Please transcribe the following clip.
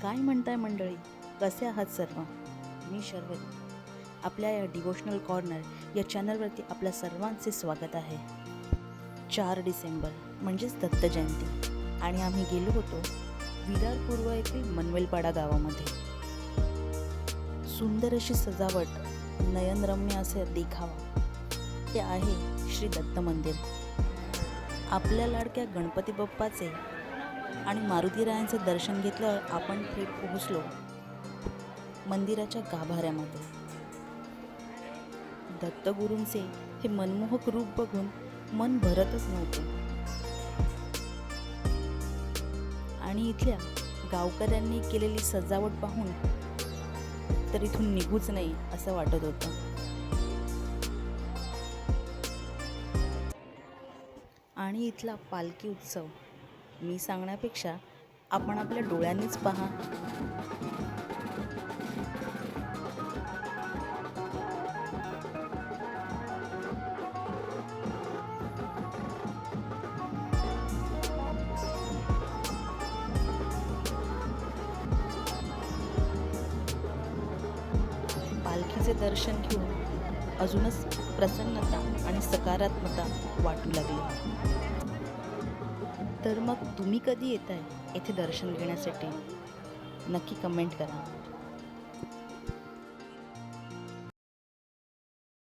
काय म्हणताय मंडळी, कसे आहात सर्व? मी शर्वरी. आपल्या या डिवोशनल कॉर्नर या चॅनलवरती आपल्या सर्वांचे स्वागत आहे. 4 डिसेंबर म्हणजेच दत्त जयंती आणि आम्ही गेलो होतो विरार पूर्व येथील मनवेलपाडा गावामध्ये. सुंदर अशी सजावट, नयनरम्य असे देखावा, ते आहे श्री दत्त मंदिर. आपल्या लाडक्या गणपती बाप्पाचे आणि मारुतीरायांचे दर्शन घेतल्यावर आपण थेट पोहोचलो मंदिराच्या गाभाऱ्यामध्ये. दत्तगुरूंचे हे मनमोहक रूप बघून मन भरतच नव्हते आणि इथल्या गावकऱ्यांनी केलेली सजावट पाहून तर इथून निघूच नाही असं वाटत होतं. आणि इथला पालखी उत्सव मी सांगण्यापेक्षा आपण आपल्या डोळ्यांनीच पहा. पालखीचे दर्शन घेऊन अजूनच प्रसन्नता आणि सकारात्मकता वाटू लागली. तर मग तुम्ही कधी येताय येथे दर्शन घेण्यासाठी? नक्की कमेंट करा.